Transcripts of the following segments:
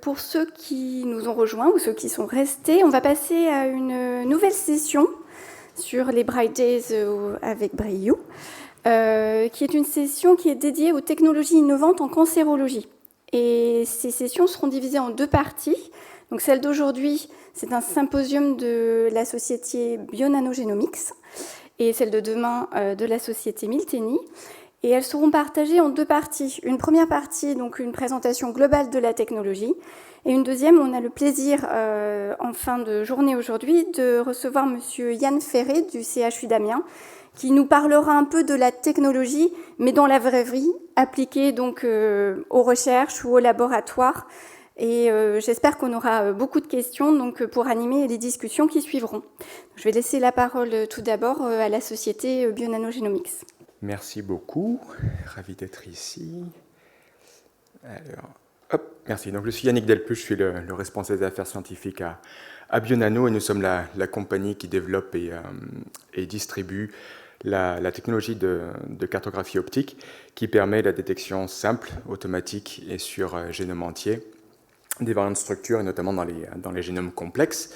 Pour ceux qui nous ont rejoints ou ceux qui sont restés, on va passer à une nouvelle session sur les Bright Days avec Briou, qui est une session qui est dédiée aux technologies innovantes en cancérologie. Et ces sessions seront divisées en deux parties. Donc celle d'aujourd'hui, c'est un symposium de la société Bionanogenomics et celle de demain de la société Miltenyi. Et elles seront partagées en deux parties. Une première partie, donc une présentation globale de la technologie, et une deuxième, on a le plaisir, en fin de journée aujourd'hui, de recevoir Monsieur Yann Ferré du CHU d'Amiens, qui nous parlera un peu de la technologie, mais dans la vraie vie, appliquée donc aux recherches ou aux laboratoires. Et j'espère qu'on aura beaucoup de questions donc, pour animer les discussions qui suivront. Je vais laisser la parole tout d'abord à la société Bionanogenomics. Merci beaucoup, ravi d'être ici. Alors, merci. Donc, je suis Yannick Delpuch, je suis le responsable des affaires scientifiques à Bionano et nous sommes la compagnie qui développe et distribue la technologie de cartographie optique qui permet la détection simple, automatique et sur génome entier des variantes de structure et notamment dans les génomes complexes.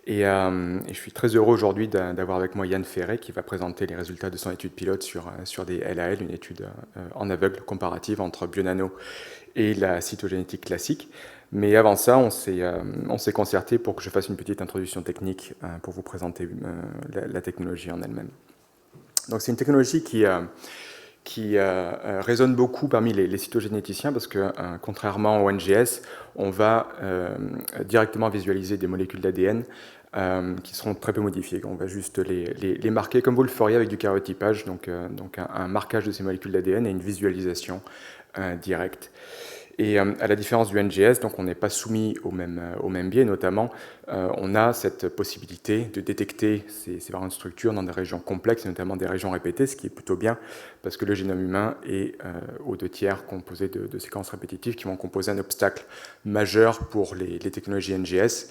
Et je suis très heureux aujourd'hui d'avoir avec moi Yann Ferré qui va présenter les résultats de son étude pilote sur des LAL, une étude en aveugle comparative entre Bionano et la cytogénétique classique. Mais avant ça, on s'est concerté pour que je fasse une petite introduction technique pour vous présenter la technologie en elle-même. Donc c'est une technologie qui résonne beaucoup parmi les cytogénéticiens parce que, contrairement au NGS, on va directement visualiser des molécules d'ADN qui seront très peu modifiées. On va juste les marquer comme vous le feriez avec du karyotypage, donc un marquage de ces molécules d'ADN et une visualisation directe. Et à la différence du NGS, donc on n'est pas soumis au même biais, notamment on a cette possibilité de détecter ces variantes de structure dans des régions complexes, et notamment des régions répétées, ce qui est plutôt bien, parce que le génome humain est aux 2/3 composé de séquences répétitives qui vont composer un obstacle majeur pour les technologies NGS,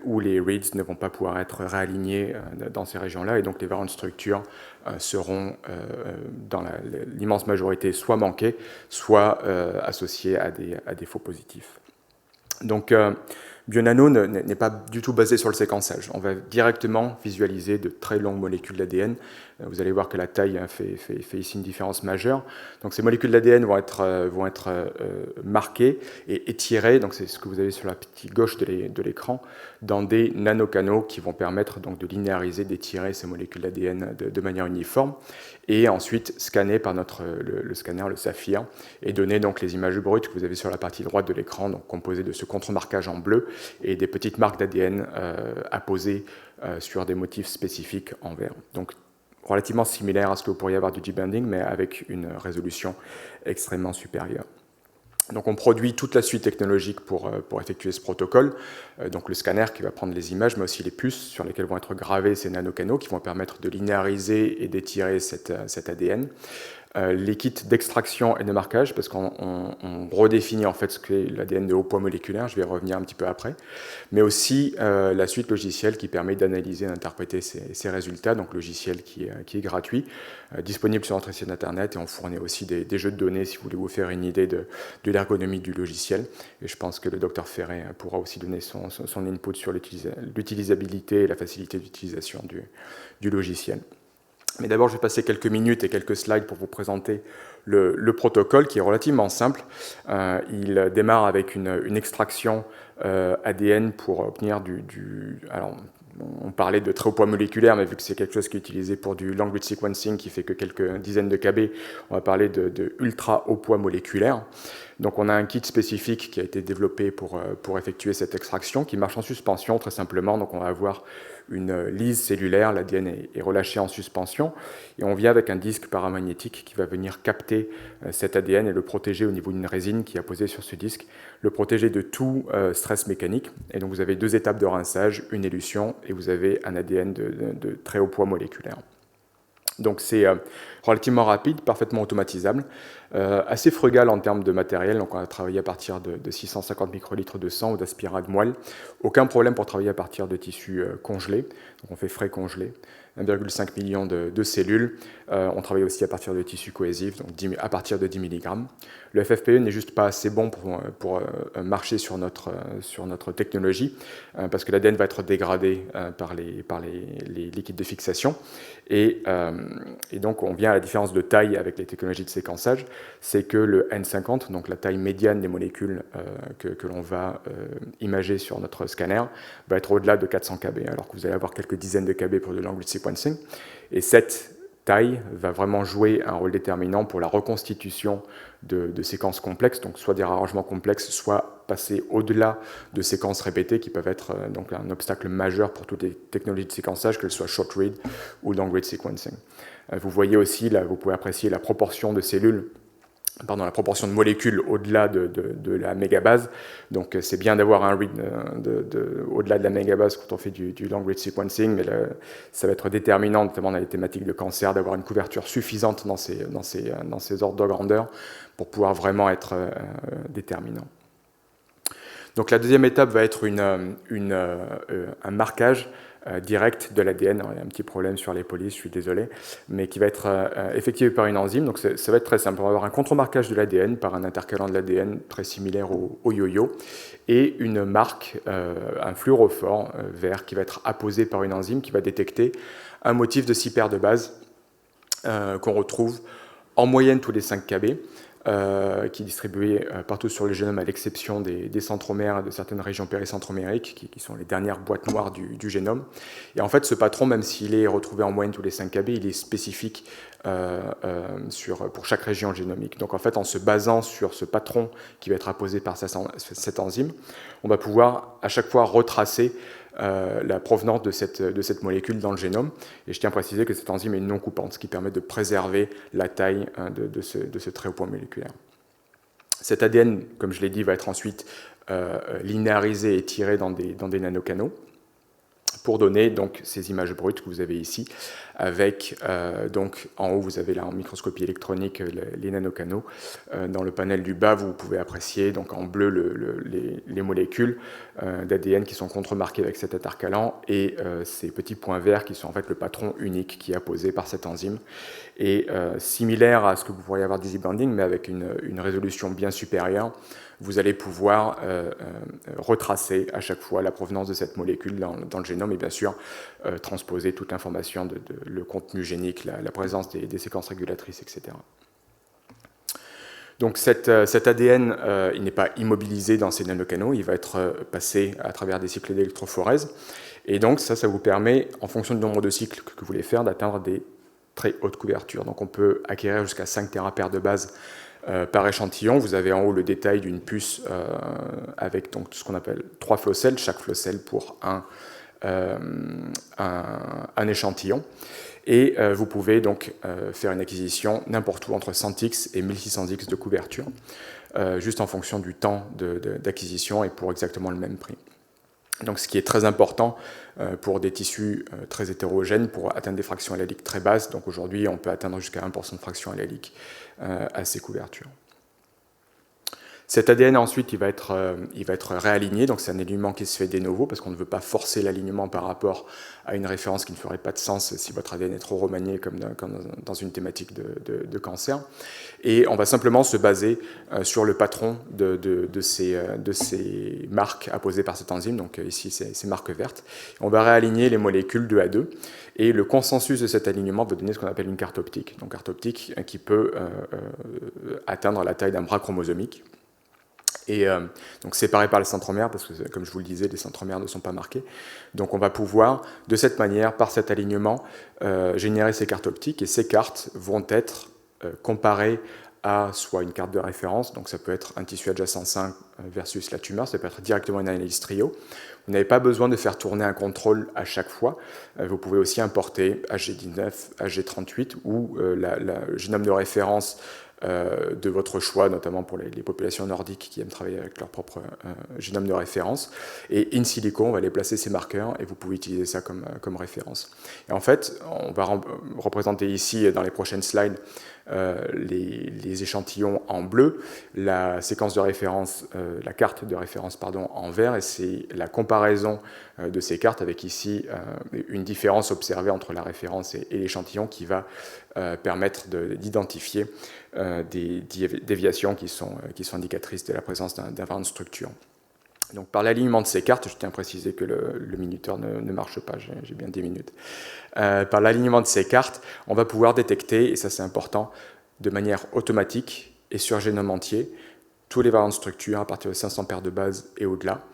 où les reads ne vont pas pouvoir être réalignés dans ces régions-là, et donc les variantes de structure seront, dans l'immense majorité, soit manquées, soit associées à des faux positifs. Donc, Bionano n'est pas du tout basé sur le séquençage. On va directement visualiser de très longues molécules d'ADN. Vous allez voir que la taille fait ici une différence majeure. Donc ces molécules d'ADN vont être marquées et étirées, donc c'est ce que vous avez sur la partie gauche de l'écran, dans des nanocanaux qui vont permettre donc de linéariser, d'étirer ces molécules d'ADN de manière uniforme, et ensuite scanner par le scanner, le Saphir, et donner donc les images brutes que vous avez sur la partie droite de l'écran, donc composées de ce contre-marquage en bleu et des petites marques d'ADN apposées sur des motifs spécifiques en vert. Donc relativement similaire à ce que vous pourriez avoir du G-banding, mais avec une résolution extrêmement supérieure. Donc on produit toute la suite technologique pour effectuer ce protocole, donc le scanner qui va prendre les images, mais aussi les puces sur lesquelles vont être gravés ces nanocanaux qui vont permettre de linéariser et d'étirer cet ADN. Les kits d'extraction et de marquage, parce qu'on redéfinit en fait ce qu'est l'ADN de haut poids moléculaire, je vais y revenir un petit peu après, mais aussi la suite logicielle qui permet d'analyser et d'interpréter ces résultats, donc logiciel qui est gratuit, disponible sur notre site internet, et on fournit aussi des jeux de données si vous voulez vous faire une idée de l'ergonomie du logiciel, et je pense que le docteur Ferré pourra aussi donner son input sur l'utilisabilité et la facilité d'utilisation du logiciel. Mais d'abord, je vais passer quelques minutes et quelques slides pour vous présenter le protocole qui est relativement simple. Il démarre avec une extraction ADN pour obtenir alors, on parlait de très haut poids moléculaire, mais vu que c'est quelque chose qui est utilisé pour du long read sequencing qui fait que quelques dizaines de kb, on va parler de ultra haut poids moléculaire. Donc on a un kit spécifique qui a été développé pour effectuer cette extraction, qui marche en suspension très simplement. Donc on va avoir une lyse cellulaire, l'ADN est relâché en suspension, et on vient avec un disque paramagnétique qui va venir capter cet ADN et le protéger au niveau d'une résine qui est posée sur ce disque, le protéger de tout stress mécanique. Et donc vous avez deux étapes de rinçage, une élution, et vous avez un ADN de très haut poids moléculaire. Donc c'est relativement rapide, parfaitement automatisable, assez frugal en termes de matériel. Donc on a travaillé à partir de 650 microlitres de sang ou d'aspirate moelle. Aucun problème pour travailler à partir de tissus congelés. Donc on fait frais congelés. 1,5 million de cellules. On travaille aussi à partir de tissus cohésifs, donc à partir de 10 mg. Le FFPE n'est juste pas assez bon pour marcher sur notre technologie, parce que l'ADN va être dégradé par les liquides de fixation. Et donc on vient à la différence de taille avec les technologies de séquençage, c'est que le N50, donc la taille médiane des molécules que l'on va imager sur notre scanner, va être au-delà de 400 kb, alors que vous allez avoir quelques dizaines de kb pour le long read sequencing. Et cette taille va vraiment jouer un rôle déterminant pour la reconstitution de séquences complexes, donc soit des réarrangements complexes, soit passer au-delà de séquences répétées qui peuvent être donc un obstacle majeur pour toutes les technologies de séquençage, qu'elles soient short read ou long read sequencing. Vous voyez aussi, là, vous pouvez apprécier la proportion de cellules, la proportion de molécules au-delà de la mégabase. Donc c'est bien d'avoir un read au-delà de la mégabase quand on fait du long read sequencing, mais ça va être déterminant, notamment dans les thématiques de cancer, d'avoir une couverture suffisante dans ces ordres de grandeur pour pouvoir vraiment être déterminant. Donc la deuxième étape va être un marquage direct de l'ADN. Il y a un petit problème sur les polices, je suis désolé, mais qui va être effectué par une enzyme. Donc ça va être très simple. On va avoir un contre-marquage de l'ADN par un intercalant de l'ADN très similaire au yo-yo et une marque, un fluorophore vert qui va être apposé par une enzyme qui va détecter un motif de 6 paires de bases qu'on retrouve en moyenne tous les 5 kb. Qui est distribué partout sur le génome à l'exception des centromères et de certaines régions péricentromériques qui sont les dernières boîtes noires du génome. Et en fait, ce patron, même s'il est retrouvé en moyenne tous les 5 kb, il est spécifique pour chaque région génomique. Donc en fait, en se basant sur ce patron qui va être apposé par cette enzyme, on va pouvoir à chaque fois retracer la provenance de cette molécule dans le génome. Et je tiens à préciser que cette enzyme est non coupante, ce qui permet de préserver la taille de ce très haut point moléculaire. Cet ADN, comme je l'ai dit, va être ensuite linéarisé et tiré dans des nanocanaux pour donner donc ces images brutes que vous avez ici, avec donc en haut vous avez là en microscopie électronique les nanocanaux. Dans le panel du bas vous pouvez apprécier donc en bleu les molécules d'ADN qui sont contremarquées avec cet intercalant et ces petits points verts qui sont en fait le patron unique qui est apposé par cette enzyme et similaire à ce que vous pourriez avoir d'easy banding mais avec une résolution bien supérieure. Vous allez pouvoir retracer à chaque fois la provenance de cette molécule dans le génome et bien sûr transposer toute l'information le contenu génique, la présence des séquences régulatrices, etc. Donc cet ADN, il n'est pas immobilisé dans ces nanocanaux, il va être passé à travers des cycles d'électrophorèse. Et donc ça vous permet, en fonction du nombre de cycles que vous voulez faire, d'atteindre des très hautes couvertures. Donc on peut acquérir jusqu'à 5 térapaires de base par échantillon. Vous avez en haut le détail d'une puce avec donc, ce qu'on appelle 3 flow cells, chaque flow cell pour un échantillon. Et vous pouvez donc faire une acquisition n'importe où entre 100x et 1600x de couverture, juste en fonction du temps d'acquisition et pour exactement le même prix. Donc, ce qui est très important pour des tissus très hétérogènes, pour atteindre des fractions alléliques très basses. Donc aujourd'hui, on peut atteindre jusqu'à 1% de fraction allélique à ces couvertures. Cet ADN, ensuite, il va être réaligné. Donc c'est un alignement qui se fait de novo, parce qu'on ne veut pas forcer l'alignement par rapport à une référence qui ne ferait pas de sens si votre ADN est trop remanié, comme dans une thématique de cancer. Et on va simplement se baser sur le patron de ces marques apposées par cette enzyme, donc ici ces marques vertes. On va réaligner les molécules 2 à 2, et le consensus de cet alignement va donner ce qu'on appelle une carte optique. Donc carte optique qui peut atteindre la taille d'un bras chromosomique. Et donc séparés par les centromères, parce que comme je vous le disais, les centromères ne sont pas marqués. Donc on va pouvoir, de cette manière, par cet alignement, générer ces cartes optiques, et ces cartes vont être comparées à soit une carte de référence, donc ça peut être un tissu adjacent sain versus la tumeur, ça peut être directement une analyse trio. Vous n'avez pas besoin de faire tourner un contrôle à chaque fois. Vous pouvez aussi importer HG19, HG38 ou le génome de référence de votre choix, notamment pour les populations nordiques qui aiment travailler avec leur propre génome de référence. Et in silico, on va les placer ces marqueurs et vous pouvez utiliser ça comme référence. Et en fait, on va représenter ici, dans les prochaines slides, les échantillons en bleu, la séquence de référence, la carte de référence pardon, en vert, et c'est la comparaison de ces cartes avec ici une différence observée entre la référence et l'échantillon qui va permettre d'identifier des déviations qui sont indicatrices de la présence d'un variant de structure. Donc, par l'alignement de ces cartes, je tiens à préciser que le minuteur ne marche pas, j'ai bien 10 minutes. Par l'alignement de ces cartes, on va pouvoir détecter, et ça c'est important, de manière automatique et sur génome entier, tous les variants de structure à partir de 500 paires de bases et au-delà.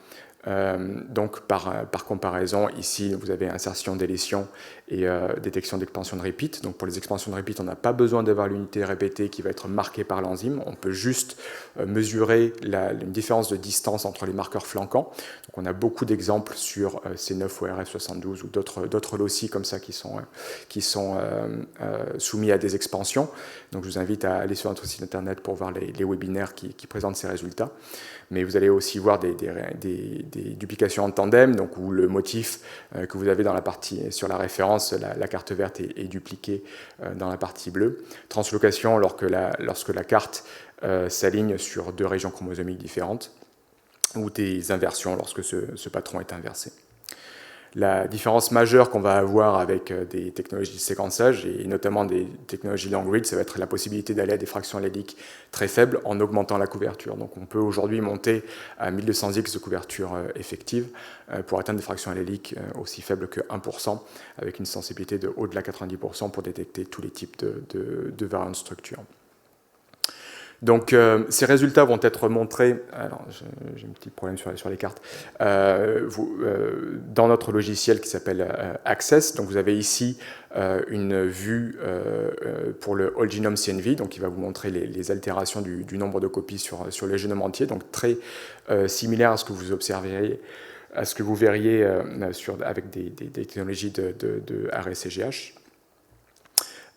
Donc par comparaison, ici vous avez insertion, délétion et détection d'expansion de repeat. Donc pour les expansions de repeat, on n'a pas besoin d'avoir l'unité répétée qui va être marquée par l'enzyme. On peut juste mesurer une différence de distance entre les marqueurs flanquants. Donc on a beaucoup d'exemples sur C9 ou RF72 ou d'autres loci comme ça qui sont soumis à des expansions. Donc je vous invite à aller sur notre site internet pour voir les webinaires qui présentent ces résultats. Mais vous allez aussi voir des duplications en tandem, donc où le motif que vous avez dans la partie sur la référence, la carte verte est dupliquée dans la partie bleue. Translocation lorsque la carte s'aligne sur 2 régions chromosomiques différentes, ou des inversions lorsque ce patron est inversé. La différence majeure qu'on va avoir avec des technologies de séquençage, et notamment des technologies long read, ça va être la possibilité d'aller à des fractions alléliques très faibles en augmentant la couverture. Donc on peut aujourd'hui monter à 1200x de couverture effective pour atteindre des fractions alléliques aussi faibles que 1%, avec une sensibilité de au-delà 90% pour détecter tous les types de variants de structure. Donc ces résultats vont être montrés, alors j'ai un petit problème sur les cartes, dans notre logiciel qui s'appelle Access. Donc vous avez ici une vue pour le Whole Genome CNV, donc qui va vous montrer les altérations du nombre de copies sur le génome entier, donc très similaire à ce que vous observeriez, à ce que vous verriez avec des technologies de RSCGH.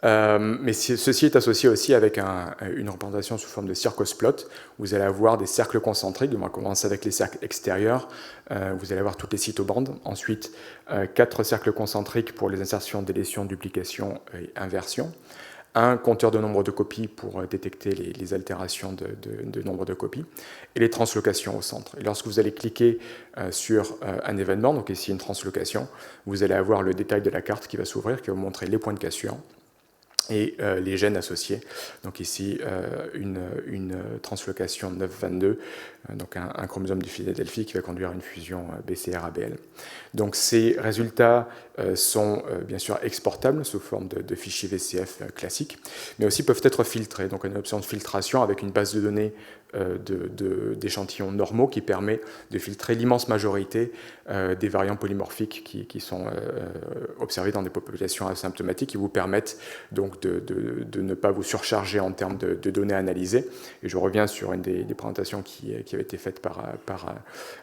Mais ceci est associé aussi avec une représentation sous forme de circosplot. Vous allez avoir des cercles concentriques, on va commencer avec les cercles extérieurs, vous allez avoir toutes les cytobandes, ensuite 4 cercles concentriques pour les insertions, délétions, duplications et inversions, un compteur de nombre de copies pour détecter les altérations de nombre de copies, et les translocations au centre. Et lorsque vous allez cliquer sur un événement, donc ici une translocation, vous allez avoir le détail de la carte qui va s'ouvrir, qui va vous montrer les points de cassure et les gènes associés. Donc ici, une translocation 922, donc un chromosome du Philadelphie qui va conduire à une fusion BCR-ABL. Donc ces résultats sont bien sûr exportables sous forme de fichiers VCF classiques, mais aussi peuvent être filtrés. Donc une option de filtration avec une base de données d'échantillons normaux qui permet de filtrer l'immense majorité des variants polymorphiques qui sont observés dans des populations asymptomatiques et vous permettent donc de ne pas vous surcharger en termes de données analysées. Et je reviens sur une des présentations qui avait été faite par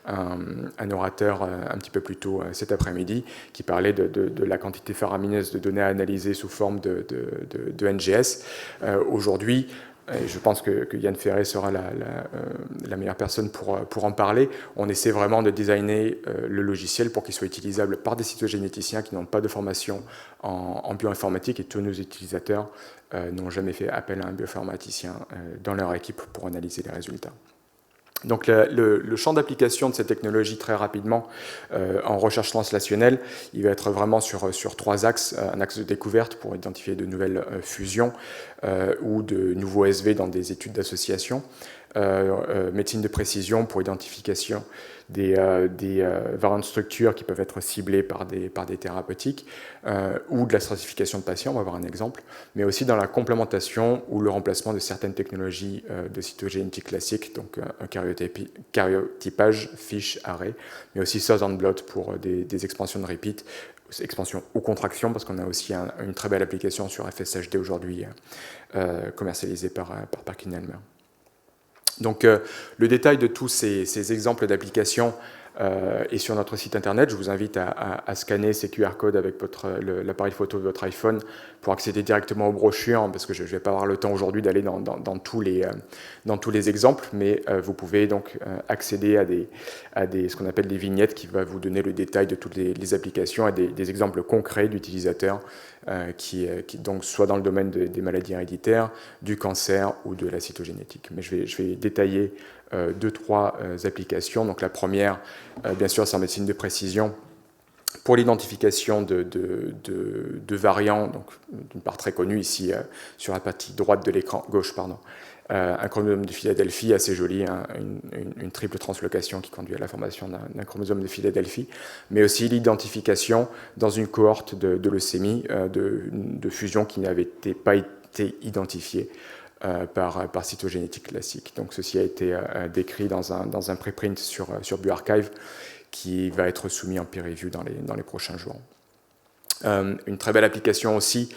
un orateur un petit peu plus tôt cet après-midi qui parlait de la quantité faramineuse de données analysées sous forme de NGS. Aujourd'hui, je pense que Yann Ferré sera la meilleure personne pour en parler. On essaie vraiment de designer le logiciel pour qu'il soit utilisable par des cytogénéticiens qui n'ont pas de formation en bioinformatique, et tous nos utilisateurs n'ont jamais fait appel à un bioinformaticien dans leur équipe pour analyser les résultats. Donc le champ d'application de cette technologie, très rapidement, en recherche translationnelle, il va être vraiment sur 3 axes. Un axe de découverte pour identifier de nouvelles fusions ou de nouveaux SV dans des études d'association. Médecine de précision pour identification des variants de structure qui peuvent être ciblés par des thérapeutiques, ou de la stratification de patients, on va voir un exemple, mais aussi dans la complémentation ou le remplacement de certaines technologies de cytogénétique classique, donc un karyotypage, fiche, arrêt, mais aussi Southern blot pour des expansions de repeat, expansion ou contraction, parce qu'on a aussi une très belle application sur FSHD aujourd'hui commercialisée par Perkin-Elmer. Donc le détail de tous ces exemples d'applications Et sur notre site internet, je vous invite à scanner ces QR codes avec l'appareil photo de votre iPhone pour accéder directement aux brochures, parce que je ne vais pas avoir le temps aujourd'hui d'aller dans tous les exemples, mais vous pouvez donc accéder à ce qu'on appelle des vignettes qui va vous donner le détail de toutes les applications et des exemples concrets d'utilisateurs qui donc soit dans le domaine des maladies héréditaires, du cancer ou de la cytogénétique. Mais je vais détailler 2-3 applications. Donc la première, bien sûr, c'est en médecine de précision pour l'identification de variants, donc d'une part très connue ici sur la partie droite de l'écran, gauche, pardon, un chromosome de Philadelphie assez joli, une triple translocation qui conduit à la formation d'un chromosome de Philadelphie, mais aussi l'identification dans une cohorte de leucémie de fusion qui n'avait pas été identifiée par cytogénétique classique. Donc ceci a été décrit dans un préprint sur bioRxiv qui va être soumis en peer review dans les prochains jours. Une très belle application aussi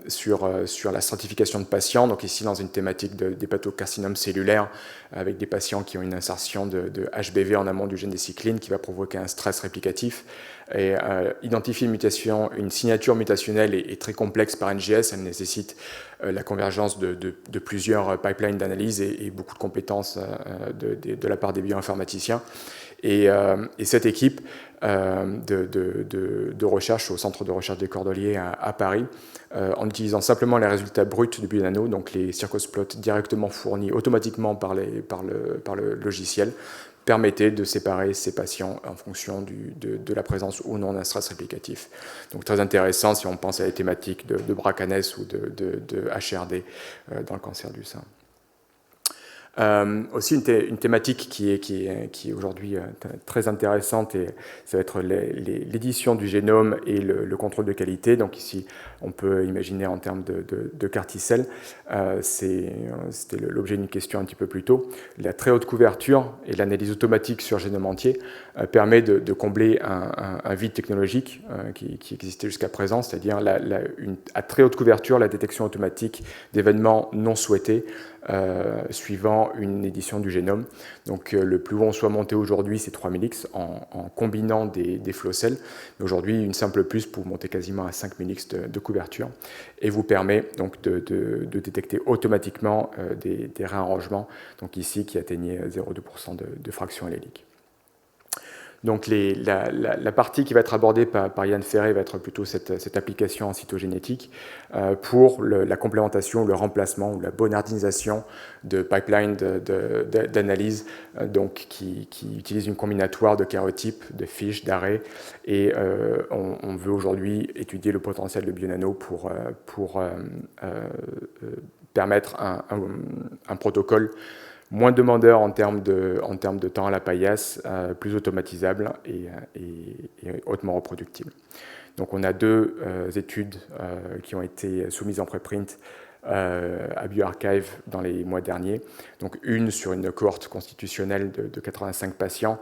sur la stratification de patients, donc ici dans une thématique d'hépatocarcinome cellulaire, avec des patients qui ont une insertion de HBV en amont du gène des cyclines qui va provoquer un stress réplicatif. Et identifier une signature mutationnelle est très complexe par NGS, elle nécessite la convergence de plusieurs pipelines d'analyse et beaucoup de compétences de la part des bioinformaticiens. Et cette équipe de recherche au Centre de recherche des Cordeliers à Paris, en utilisant simplement les résultats bruts de Bionano, donc les circosplots directement fournis automatiquement par le logiciel, permettait de séparer ces patients en fonction de la présence ou non d'un stress réplicatif. Donc très intéressant si on pense à la thématique de BRCA/NES ou de HRD dans le cancer du sein. Aussi une thématique qui est aujourd'hui très intéressante, et ça va être l'édition du génome et le contrôle de qualité. Donc ici, on peut imaginer en termes de CAR-T-cell, c'était l'objet d'une question un petit peu plus tôt. La très haute couverture et l'analyse automatique sur génome entier permet de combler un vide technologique qui existait jusqu'à présent, c'est-à-dire à très haute couverture, la détection automatique d'événements non souhaités suivant une édition du génome. Donc le plus haut on soit monté aujourd'hui, c'est 3000X en combinant des flow cells. Mais aujourd'hui, une simple puce pour monter quasiment à 5000X de couverture et vous permet donc de détecter automatiquement des réarrangements, donc ici qui atteignaient 0,2% de fraction allélique. Donc la partie qui va être abordée par Yann Ferré va être plutôt cette application en cytogénétique pour la complémentation, le remplacement ou la bonardisation de pipelines d'analyse donc qui utilisent une combinatoire de karyotypes, de fiches, d'arrêts, et on veut aujourd'hui étudier le potentiel de Bionano pour permettre un protocole moins demandeur en termes de temps à la paillasse, plus automatisable et hautement reproductible. Donc on a deux études qui ont été soumises en préprint à bioRxiv dans les mois derniers. Donc une sur une cohorte constitutionnelle de 85 patients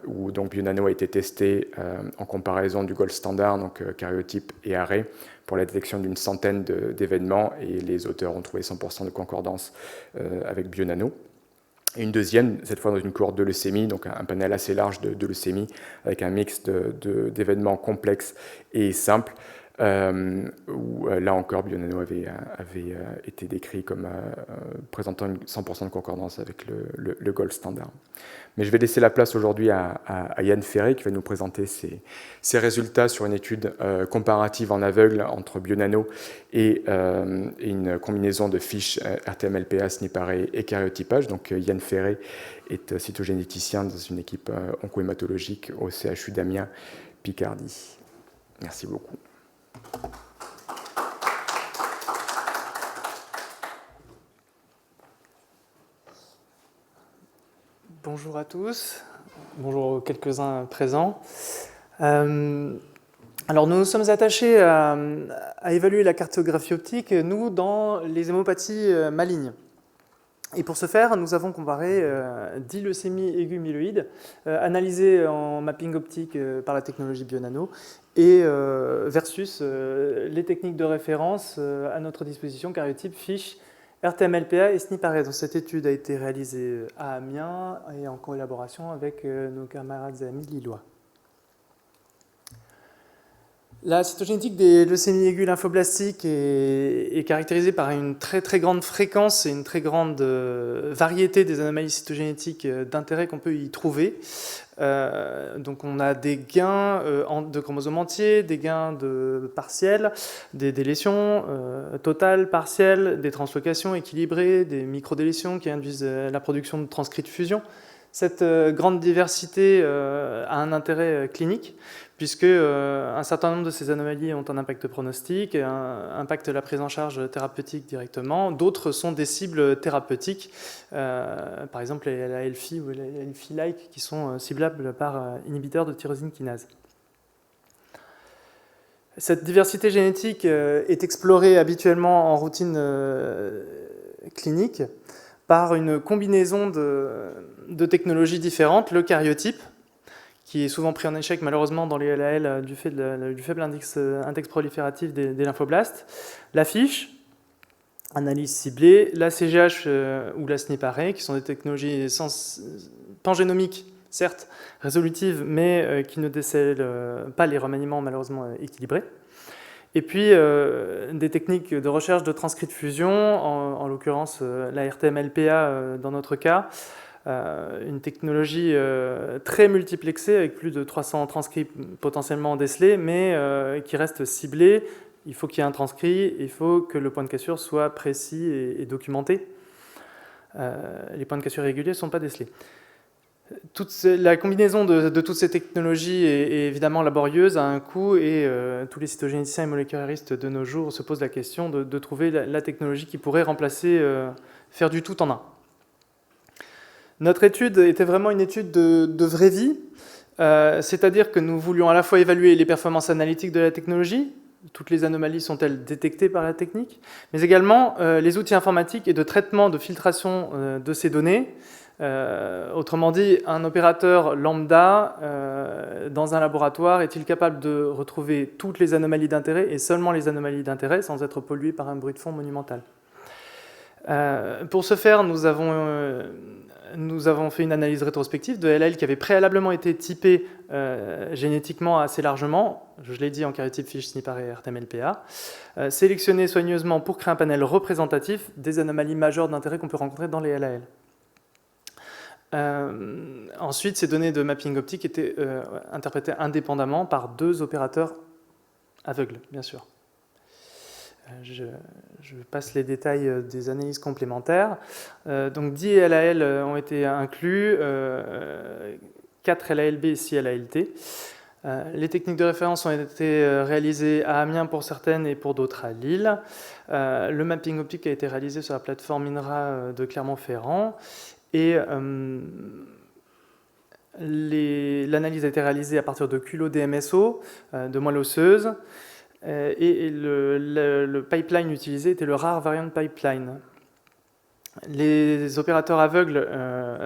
où donc Bionano a été testé en comparaison du gold standard, donc karyotype et arrêt, pour la détection d'une centaine d'événements, et les auteurs ont trouvé 100% de concordance avec Bionano. Et une deuxième, cette fois dans une cohorte de leucémie, donc un panel assez large de leucémie, avec un mix d'événements complexes et simples, où là encore Bionano avait été décrit comme présentant 100% de concordance avec le gold standard. Mais je vais laisser la place aujourd'hui à Yann Ferré qui va nous présenter ses résultats sur une étude comparative en aveugle entre Bionano et une combinaison de fiches RTMLPA, SNP array et karyotypage. Donc Yann Ferré est cytogénéticien dans une équipe oncohématologique au CHU d'Amiens, Picardie. Merci beaucoup. Bonjour à tous, bonjour aux quelques-uns présents. Alors nous nous sommes attachés à évaluer la cartographie optique, nous, dans les hémopathies malignes. Et pour ce faire, nous avons comparé 10 leucémies aiguës myéloïdes analysées en mapping optique par la technologie Bionano et versus les techniques de référence à notre disposition, karyotype, fiche RTMLPA et SNIPARE. Donc, cette étude a été réalisée à Amiens et en collaboration avec nos camarades et amis lillois. La cytogénétique des leucémies aiguës lymphoblastiques est caractérisée par une très très grande fréquence et une très grande variété des anomalies cytogénétiques d'intérêt qu'on peut y trouver. Donc on a des gains de chromosomes entiers, des gains partiels, des délétions totales, partielles, des translocations équilibrées, des microdélétions qui induisent la production de transcrits de fusion. Cette grande diversité a un intérêt clinique, puisque un certain nombre de ces anomalies ont un impact pronostic, impactent la prise en charge thérapeutique directement. D'autres sont des cibles thérapeutiques, par exemple la LFI ou la LFI-like, qui sont ciblables par inhibiteurs de tyrosine kinase. Cette diversité génétique est explorée habituellement en routine clinique par une combinaison de technologies différentes, le karyotype, qui est souvent pris en échec malheureusement dans les LAL du fait du faible index prolifératif des lymphoblastes, la FISH, analyse ciblée, la CGH ou la SNIPARE, qui sont des technologies pangénomiques, certes résolutives, mais qui ne décèlent pas les remaniements malheureusement équilibrés. Et puis des techniques de recherche de transcrits de fusion, en l'occurrence la RTMLPA dans notre cas, une technologie très multiplexée avec plus de 300 transcrits potentiellement décelés, mais qui reste ciblée. Il faut qu'il y ait un transcrit, il faut que le point de cassure soit précis et documenté. Les points de cassure réguliers ne sont pas décelés. La combinaison de toutes ces technologies est évidemment laborieuse, a un coût, et tous les cytogénéticiens et molécularistes de nos jours se posent la question de trouver la technologie qui pourrait remplacer, faire du tout en un. Notre étude était vraiment une étude de vraie vie, c'est-à-dire que nous voulions à la fois évaluer les performances analytiques de la technologie, toutes les anomalies sont-elles détectées par la technique, mais également les outils informatiques et de traitement, de filtration de ces données. Autrement dit, un opérateur lambda dans un laboratoire est-il capable de retrouver toutes les anomalies d'intérêt et seulement les anomalies d'intérêt sans être pollué par un bruit de fond monumental. Pour ce faire, nous avons fait une analyse rétrospective de LAL qui avait préalablement été typée génétiquement assez largement, je l'ai dit en karyotype FISH, SNIPARE et RTMLPA, sélectionné soigneusement pour créer un panel représentatif des anomalies majeures d'intérêt qu'on peut rencontrer dans les LAL. Ensuite, ces données de mapping optique étaient interprétées indépendamment par 2 opérateurs aveugles, bien sûr. Je passe les détails des analyses complémentaires. Donc 10 LAL ont été inclus, 4 LALB et 6 LALT. Les techniques de référence ont été réalisées à Amiens pour certaines et pour d'autres à Lille. Le mapping optique a été réalisé sur la plateforme INRA de Clermont-Ferrand. Et l'analyse a été réalisée à partir de culot-DMSO, de moelle osseuse, et le pipeline utilisé était le Rare Variant Pipeline. Les opérateurs aveugles,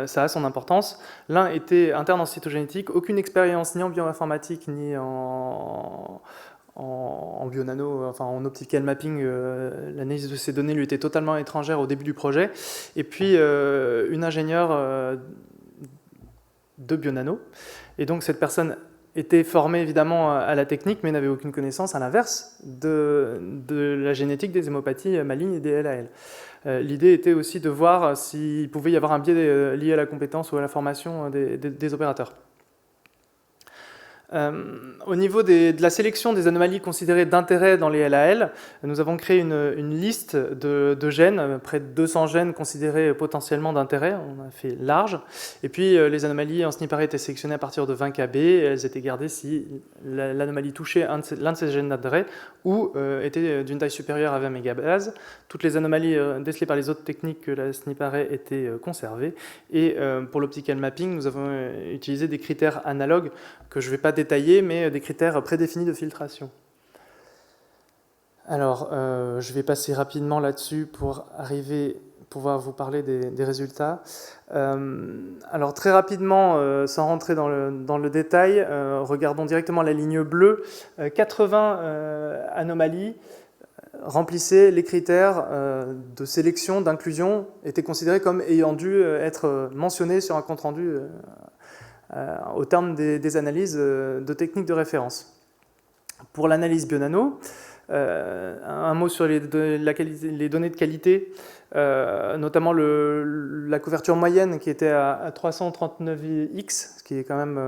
ça a son importance. L'un était interne en cytogénétique, aucune expérience ni en bioinformatique ni en bionano, enfin en optical mapping, l'analyse de ces données lui était totalement étrangère au début du projet. Et puis une ingénieure de bionano. Et donc cette personne était formée évidemment à la technique, mais n'avait aucune connaissance, à l'inverse, de la génétique des hémopathies malignes et des LAL. L'idée était aussi de voir s'il pouvait y avoir un biais lié à la compétence ou à la formation des opérateurs. Au niveau de la sélection des anomalies considérées d'intérêt dans les LAL, nous avons créé une liste de gènes, près de 200 gènes considérés potentiellement d'intérêt, on a fait large, et puis les anomalies en SNIPARE étaient sélectionnées à partir de 20 kb, et elles étaient gardées si l'anomalie touchait l'un de ces gènes d'intérêt ou était d'une taille supérieure à 20 mégabase. Toutes les anomalies décelées par les autres techniques que la SNIPARE étaient conservées, et pour l'optical mapping, nous avons utilisé des critères analogues que je ne vais pas détaillés, mais des critères prédéfinis de filtration. Alors, je vais passer rapidement là-dessus pour pouvoir vous parler des résultats. Alors, très rapidement, sans rentrer dans le détail, regardons directement la ligne bleue. 80 anomalies remplissait les critères de sélection, d'inclusion, étaient considérés comme ayant dû être mentionnés sur un compte-rendu au terme des analyses de techniques de référence. Pour l'analyse Bionano, un mot sur les données de qualité, notamment la couverture moyenne qui était à 339x, ce qui est quand même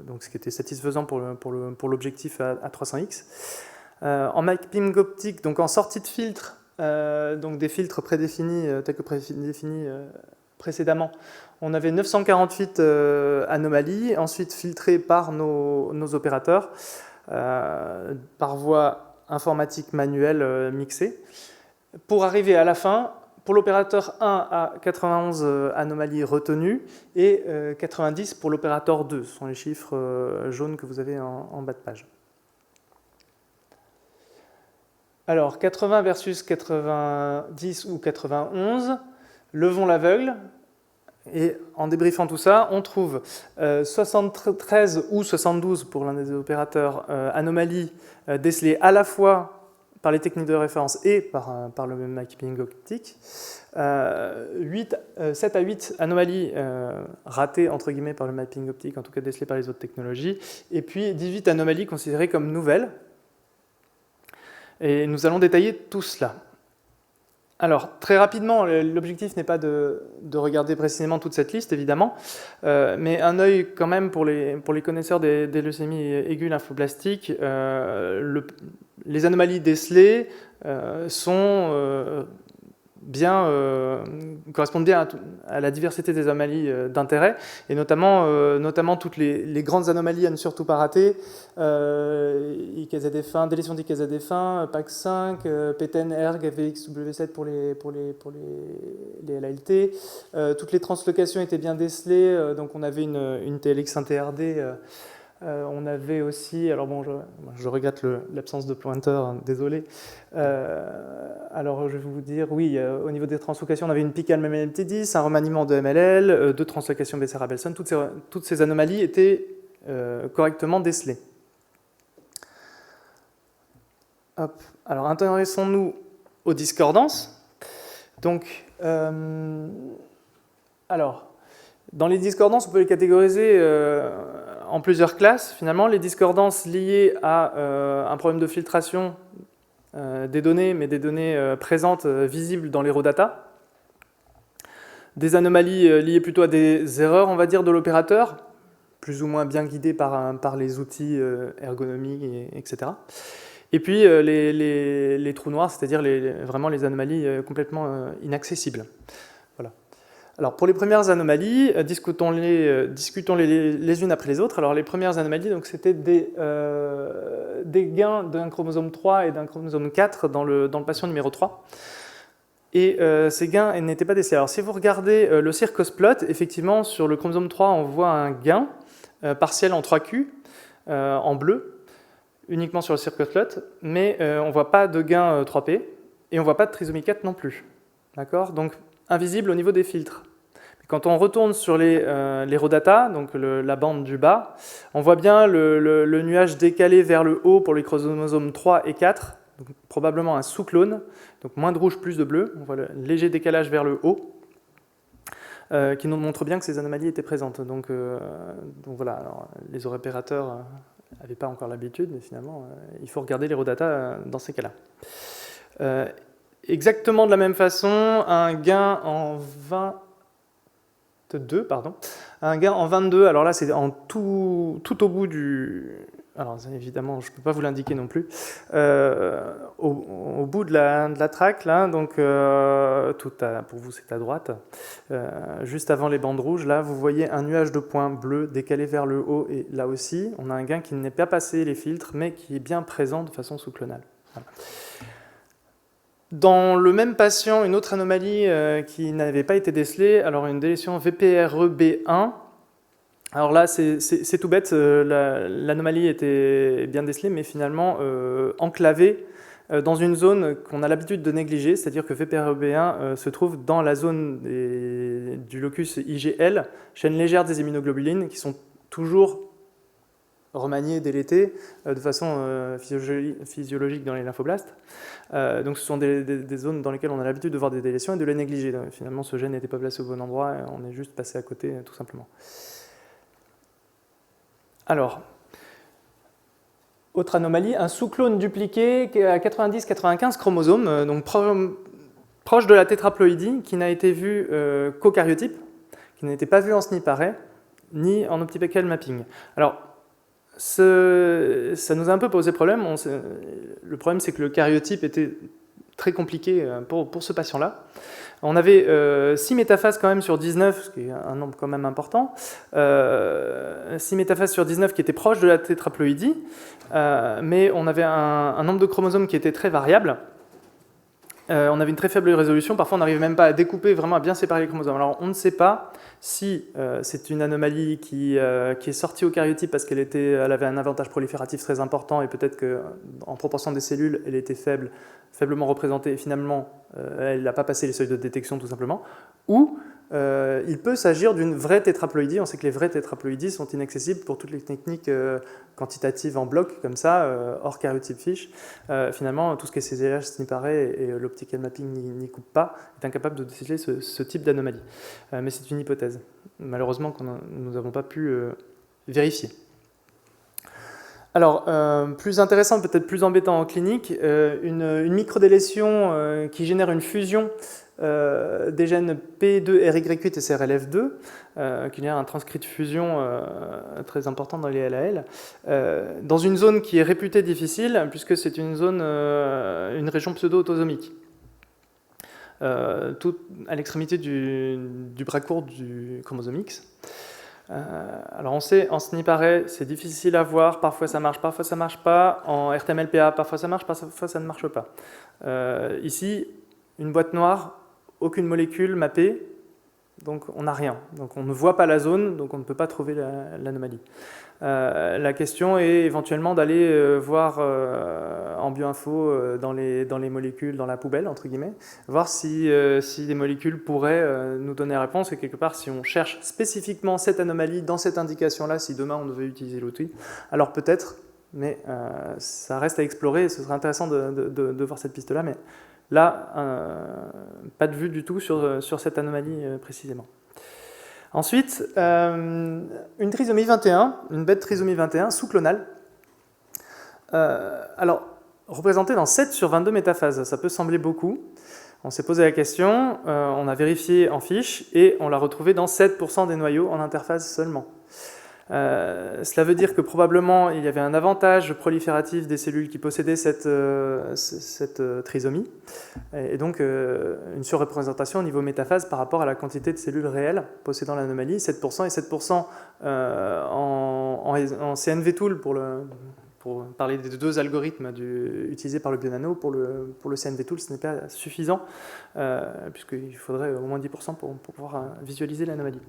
donc ce qui était satisfaisant pour l'objectif à 300x. En mapping optique, donc en sortie de filtre, donc des filtres prédéfinis tels que prédéfinis précédemment, on avait 948 anomalies, ensuite filtrées par nos opérateurs par voie informatique manuelle mixée, pour arriver à la fin, pour l'opérateur 1 à 91 anomalies retenues et 90 pour l'opérateur 2, ce sont les chiffres jaunes que vous avez en bas de page. Alors 80 versus 90 ou 91, levons l'aveugle. Et en débriefant tout ça, on trouve 73 ou 72 pour l'un des opérateurs anomalies décelées à la fois par les techniques de référence et par le mapping optique. 7 à 8 anomalies ratées entre guillemets par le mapping optique, en tout cas décelées par les autres technologies. Et puis 18 anomalies considérées comme nouvelles. Et nous allons détailler tout cela. Alors, très rapidement, l'objectif n'est pas de regarder précisément toute cette liste, évidemment, mais un œil quand même pour les connaisseurs des leucémies aiguës lymphoblastiques. Les anomalies décelées correspondent bien à la diversité des anomalies d'intérêt, et notamment toutes les grandes anomalies à ne surtout pas rater, IKZF1, délétion d'IKZF1, PAX5, PTEN, ERG, VXW7 pour les LALT. Toutes les translocations étaient bien décelées, donc on avait une TLX1TRD. On avait aussi, alors bon, je regrette l'absence de pointeur, hein, désolé. Alors je vais vous dire, oui, au niveau des translocations, on avait une PICAL MLT10, un remaniement de MLL, deux translocations Becerra-Belson, toutes ces anomalies étaient correctement décelées. Hop. Alors intéressons-nous aux discordances. Donc, alors, dans les discordances, on peut les catégoriser en plusieurs classes. Finalement, les discordances liées à un problème de filtration des données, mais des données présentes, visibles dans les raw data. Des anomalies liées plutôt à des erreurs, on va dire, de l'opérateur, plus ou moins bien guidées par les outils ergonomiques, etc. Et puis les trous noirs, c'est-à-dire vraiment les anomalies complètement inaccessibles. Voilà. Alors pour les premières anomalies, discutons-les les unes après les autres. Alors les premières anomalies, donc c'était des gains d'un chromosome 3 et d'un chromosome 4 dans le patient numéro 3. Et ces gains n'étaient pas décelés. Alors si vous regardez le circos plot, effectivement sur le chromosome 3, on voit un gain partiel en 3Q en bleu, uniquement sur le circos plot, mais on ne voit pas de gain 3P et on ne voit pas de trisomie 4 non plus. D'accord ? Donc invisible au niveau des filtres. Quand on retourne sur les raw data, donc la bande du bas, on voit bien le nuage décalé vers le haut pour les chromosomes 3 et 4, donc probablement un sous-clone, donc moins de rouge, plus de bleu. On voit le léger décalage vers le haut, qui nous montre bien que ces anomalies étaient présentes. Donc voilà, alors, les opérateurs n'avaient pas encore l'habitude, mais finalement, il faut regarder les raw data dans ces cas-là. Exactement de la même façon, un gain en 22, pardon. Un gain en 22, alors là c'est en tout au bout du... Alors évidemment, je ne peux pas vous l'indiquer non plus. Au bout de la track, là, donc pour vous c'est à droite, juste avant les bandes rouges, là vous voyez un nuage de points bleus décalé vers le haut, et là aussi on a un gain qui n'est pas passé les filtres, mais qui est bien présent de façon sous-clonale. Voilà. Dans le même patient, une autre anomalie qui n'avait pas été décelée, alors une délétion VPREB1. Alors là, c'est tout bête, l'anomalie était bien décelée, mais finalement enclavée dans une zone qu'on a l'habitude de négliger, c'est-à-dire que VPREB1 se trouve dans la zone du locus IGL, chaîne légère des immunoglobulines, qui sont toujours remaniées, délétées de façon physiologique dans les lymphoblastes. Donc ce sont des zones dans lesquelles on a l'habitude de voir des délétions et de les négliger. Donc, finalement, ce gène n'était pas placé au bon endroit, et on est juste passé à côté, tout simplement. Alors, autre anomalie, un sous-clone dupliqué à 90-95 chromosomes, donc proche de la tétraploïdie, qui n'a été vu qu'au karyotype, qui n'était pas vu en SNP array, ni en optical mapping. Alors, ça nous a un peu posé problème. Le problème, c'est que le karyotype était très compliqué pour ce patient-là. On avait 6 métaphases quand même sur 19, ce qui est un nombre quand même important. 6 métaphases sur 19 qui étaient proches de la tétraploïdie, mais on avait un nombre de chromosomes qui était très variable. On avait une très faible résolution, parfois on n'arrivait même pas à découper, vraiment à bien séparer les chromosomes. Alors on ne sait pas si c'est une anomalie qui est sortie au karyotype parce qu'elle avait un avantage prolifératif très important et peut-être qu'en proportion des cellules, elle était faiblement représentée et finalement elle n'a pas passé les seuils de détection tout simplement, ou il peut s'agir d'une vraie tétraploïdie. On sait que les vraies tétraploïdies sont inaccessibles pour toutes les techniques quantitatives en bloc, comme ça, hors karyotype fiche. Finalement, tout ce qui est CZH, SNP array et l'optical mapping n'y coupe pas, est incapable de déceler ce type d'anomalie. Mais c'est une hypothèse, malheureusement, que nous n'avons pas pu vérifier. Alors, plus intéressant, peut-être plus embêtant en clinique, une microdélétion qui génère une fusion des gènes P2, RY8 et CRLF2, qui génère un transcrit de fusion très important dans les LAL, dans une zone qui est réputée difficile, puisque c'est une région pseudo-autosomique, tout à l'extrémité du bras court du chromosome X. Alors on sait, en SNP array, c'est difficile à voir, parfois ça marche pas. En RTMLPA, parfois ça marche, parfois ça ne marche pas. Ici, une boîte noire, aucune molécule mappée, donc on n'a rien. Donc on ne voit pas la zone, donc on ne peut pas trouver l'anomalie. La question est éventuellement d'aller voir en bioinfo dans les molécules, dans la poubelle, entre guillemets, voir si des molécules pourraient nous donner la réponse, et quelque part, si on cherche spécifiquement cette anomalie dans cette indication-là, si demain on devait utiliser l'outil, alors peut-être, mais ça reste à explorer, et ce serait intéressant de voir cette piste-là, mais là, pas de vue du tout sur cette anomalie précisément. Ensuite, une trisomie 21, une bête trisomie 21 sous-clonale. Alors, représentée dans 7 sur 22 métaphases, ça peut sembler beaucoup. On s'est posé la question, on a vérifié en fiche et on l'a retrouvée dans 7% des noyaux en interphase seulement. Cela veut dire que probablement il y avait un avantage prolifératif des cellules qui possédaient cette trisomie, et donc une surreprésentation au niveau métaphase par rapport à la quantité de cellules réelles possédant l'anomalie, 7% et 7% en CNV-Tool pour parler des deux algorithmes utilisés par le Bionano. Pour le CNV-Tool, ce n'est pas suffisant, puisqu'il faudrait au moins 10% pour pouvoir visualiser l'anomalie.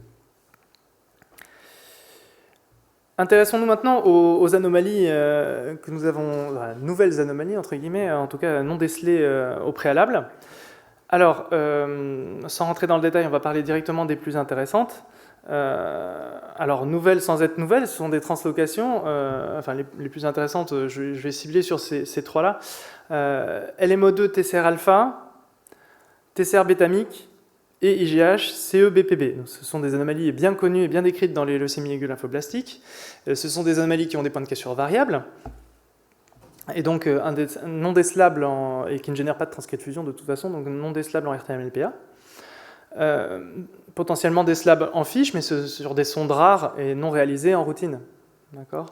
Intéressons-nous maintenant aux anomalies que nous avons, nouvelles anomalies entre guillemets, en tout cas non décelées au préalable. Alors, sans rentrer dans le détail, on va parler directement des plus intéressantes. Alors, nouvelles sans être nouvelles, ce sont des translocations, enfin les plus intéressantes, je vais cibler sur ces trois-là. LMO2 TCR alpha, TCR bétamique, et IGH, CE-BPB. Donc, ce sont des anomalies bien connues et bien décrites dans les leucémies aiguës lymphoblastiques. Ce sont des anomalies qui ont des points de cassure variables, et donc non décelables et qui ne génèrent pas de transcrit de fusion de toute façon, donc non décelables en RTMLPA. Potentiellement décelables en fiche, mais sur des sondes rares et non réalisées en routine. D'accord ?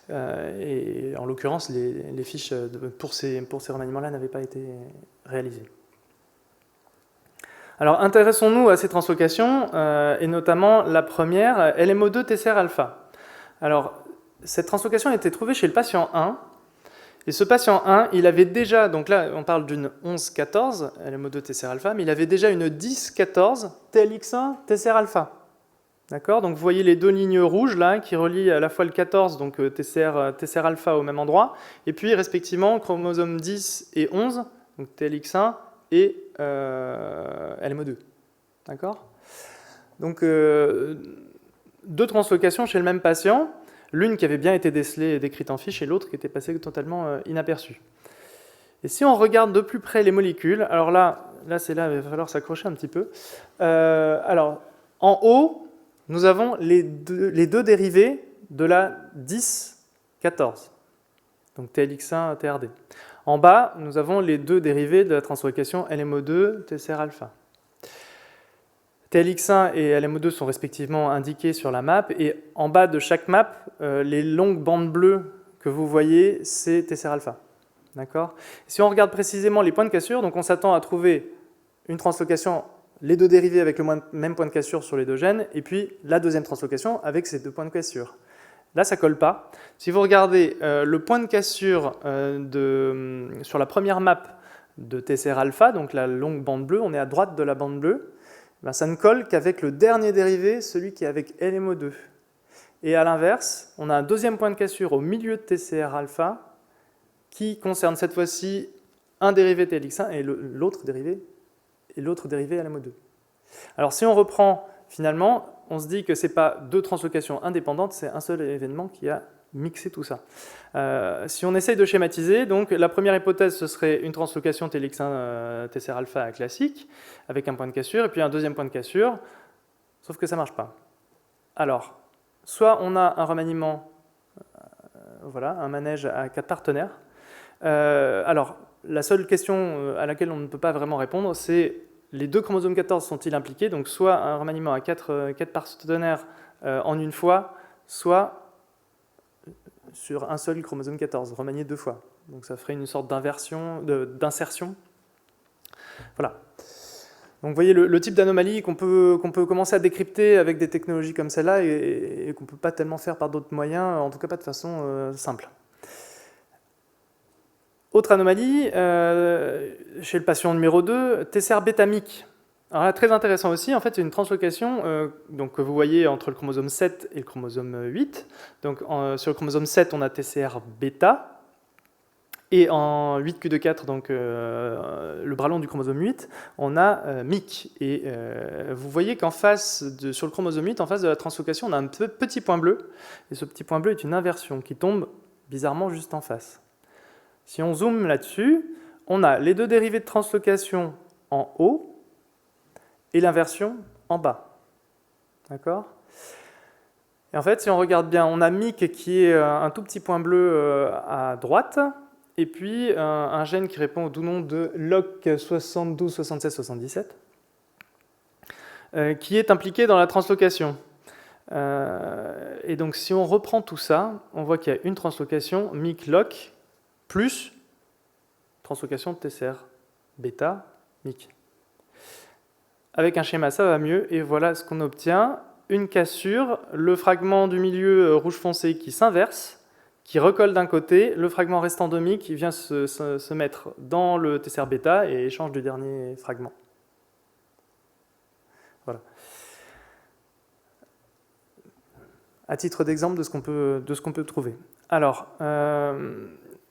Et en l'occurrence, les fiches pour ces remaniements-là n'avaient pas été réalisées. Alors, intéressons-nous à ces translocations, et notamment la première, LMO2 TCR alpha. Alors, cette translocation a été trouvée chez le patient 1, et ce patient 1, il avait déjà, donc là, on parle d'une 11-14, LMO2 TCR alpha, mais il avait déjà une 10-14 TLX1 TCR alpha. D'accord ? Donc, vous voyez les deux lignes rouges, là, qui relient à la fois le 14, donc TCR alpha au même endroit, et puis, respectivement, chromosome 10 et 11, donc TLX1, et LMO2. D'accord ? Donc, deux translocations chez le même patient. l'une qui avait bien été décelée et décrite en fiche, et l'autre qui était passée totalement inaperçue. Et si on regarde de plus près les molécules, alors là c'est là, il va falloir s'accrocher un petit peu. Alors, en haut, nous avons les deux dérivés de la 10-14, donc TLX1, TRD. En bas, nous avons les deux dérivés de la translocation LMO2, TCR-alpha. TLX1 et LMO2 sont respectivement indiqués sur la map, et en bas de chaque map, les longues bandes bleues que vous voyez, c'est TCR-alpha. D'accord ? Si on regarde précisément les points de cassure, donc on s'attend à trouver une translocation, les deux dérivés avec le même point de cassure sur les deux gènes, et puis la deuxième translocation avec ces deux points de cassure. Là, ça ne colle pas. Si vous regardez le point de cassure sur la première map de TCR-alpha, donc la longue bande bleue, on est à droite de la bande bleue, ben, ça ne colle qu'avec le dernier dérivé, celui qui est avec LMO2. Et à l'inverse, on a un deuxième point de cassure au milieu de TCR-alpha, qui concerne cette fois-ci un dérivé TLX1 et l'autre dérivé LMO2. Alors si on reprend, finalement, on se dit que ce n'est pas deux translocations indépendantes, c'est un seul événement qui a mixé tout ça. Si on essaye de schématiser, donc la première hypothèse, ce serait une translocation TLX1 TCR-alpha classique, avec un point de cassure, et puis un deuxième point de cassure, sauf que ça ne marche pas. Alors, soit on a un remaniement, voilà, un manège à 4 partenaires. Alors, la seule question à laquelle on ne peut pas vraiment répondre, c'est les deux chromosomes 14 sont-ils impliqués? Donc, soit un remaniement à 4 partenaires en une fois, soit sur un seul chromosome 14, remanié 2 fois. Donc, ça ferait une sorte d'insertion. Voilà. Donc, vous voyez le type d'anomalie qu'on peut commencer à décrypter avec des technologies comme celle-là et qu'on ne peut pas tellement faire par d'autres moyens, en tout cas pas de façon simple. Autre anomalie, chez le patient numéro 2, TCR bêta-MYC. Alors là, très intéressant aussi, en fait, c'est une translocation donc, que vous voyez entre le chromosome 7 et le chromosome 8. Donc, sur le chromosome 7, on a TCR bêta, et en 8q24, donc le bras long du chromosome 8, on a MYC. Et vous voyez qu'en face, sur le chromosome 8, en face de la translocation, on a un petit point bleu, et ce petit point bleu est une inversion qui tombe bizarrement juste en face. Si on zoome là-dessus, on a les deux dérivés de translocation en haut et l'inversion en bas. D'accord ? Et en fait, si on regarde bien, on a MYC qui est un tout petit point bleu à droite, et puis un gène qui répond au doux nom de LOC 72 76 77, qui est impliqué dans la translocation. Et donc, si on reprend tout ça, on voit qu'il y a une translocation MYC-LOC plus translocation de TCR bêta MYC. Avec un schéma, ça va mieux, et voilà ce qu'on obtient. Une cassure, le fragment du milieu rouge foncé qui s'inverse, qui recolle d'un côté, le fragment restant de MYC qui vient se mettre dans le TCR bêta et échange du dernier fragment. Voilà. À titre d'exemple de ce qu'on peut trouver. Alors,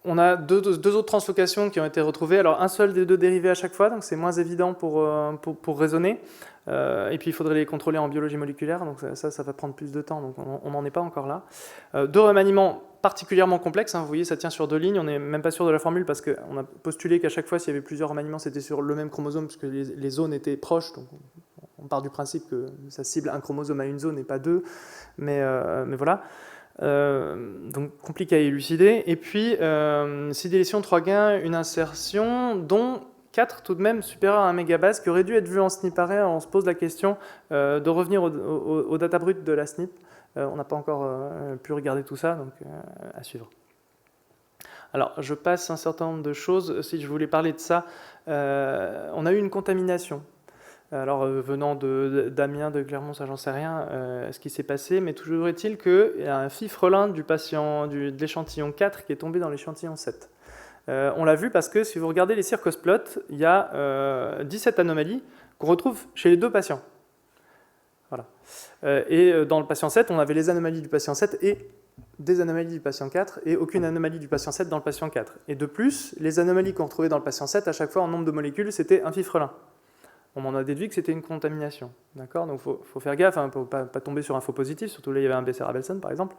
on a deux autres translocations qui ont été retrouvées. Alors, un seul des deux dérivés à chaque fois, donc c'est moins évident pour raisonner. Et puis, il faudrait les contrôler en biologie moléculaire, donc ça va prendre plus de temps, donc on n'en est pas encore là. Deux remaniements particulièrement complexes, hein, vous voyez, ça tient sur 2 lignes, on n'est même pas sûr de la formule parce qu'on a postulé qu'à chaque fois, s'il y avait plusieurs remaniements, c'était sur le même chromosome, puisque les zones étaient proches, donc on part du principe que ça cible un chromosome à une zone et pas 2, mais voilà. Donc compliqué à élucider. Et puis 6 délétions, 3 gains, une insertion, dont 4 tout de même supérieurs à 1 mégabase, qui aurait dû être vu en SNP array. On se pose la question de revenir au data brut de la SNP. On n'a pas encore pu regarder tout ça, donc à suivre. Alors, je passe un certain nombre de choses. Si je voulais parler de ça, on a eu une contamination. Alors, venant d'Amiens, de Clermont, ça j'en sais rien, ce qui s'est passé, mais toujours est-il qu'il y a un fifrelin de l'échantillon 4 qui est tombé dans l'échantillon 7. On l'a vu parce que si vous regardez les circosplots, il y a 17 anomalies qu'on retrouve chez les 2 patients. Voilà. Et dans le patient 7, on avait les anomalies du patient 7 et des anomalies du patient 4 et aucune anomalie du patient 7 dans le patient 4. Et de plus, les anomalies qu'on retrouvait dans le patient 7, à chaque fois en nombre de molécules, c'était un fifrelin. On en a déduit que c'était une contamination. D'accord ? Donc il faut faire gaffe, hein, pour ne pas tomber sur un faux positif, surtout là il y avait un Becerra-Belson par exemple.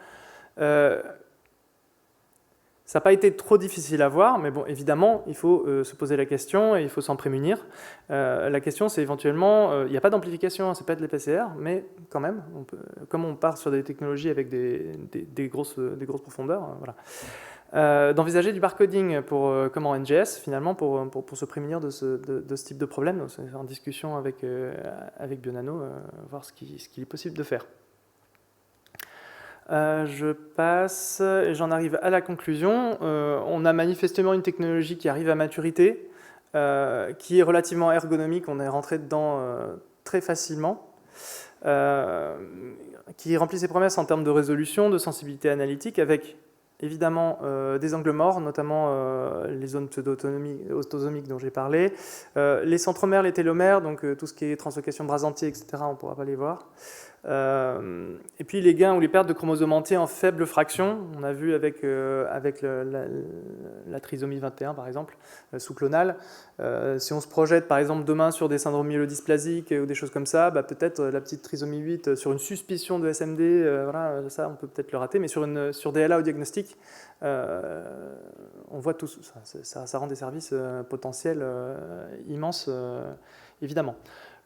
Ça n'a pas été trop difficile à voir, mais bon, évidemment, il faut se poser la question et il faut s'en prémunir. La question, c'est éventuellement, il n'y a pas d'amplification, hein, c'est pas de l'EPCR, mais quand même, comme on part sur des technologies avec des grosses profondeurs, voilà. D'envisager du barcoding comme en NGS, finalement, pour se prémunir de ce type de problème. Donc, c'est en discussion avec Bionano, voir ce qu'il est possible de faire. Je passe et j'en arrive à la conclusion. On a manifestement une technologie qui arrive à maturité, qui est relativement ergonomique, on est rentré dedans très facilement, qui remplit ses promesses en termes de résolution, de sensibilité analytique, avec évidemment des angles morts, notamment les zones pseudo-autosomiques dont j'ai parlé, les centromères, les télomères, donc tout ce qui est translocation de bras entiers, etc., on ne pourra pas les voir. Et puis les gains ou les pertes de chromosomes entiers en faible fraction, on a vu avec la trisomie 21 par exemple, sous-clonale. Si on se projette par exemple demain sur des syndromes myélodysplasiques ou des choses comme ça, bah, peut-être la petite trisomie 8 sur une suspicion de SMD, voilà, ça on peut peut-être le rater, mais sur des LA au diagnostic, on voit tout ça rend des services potentiels immenses, évidemment.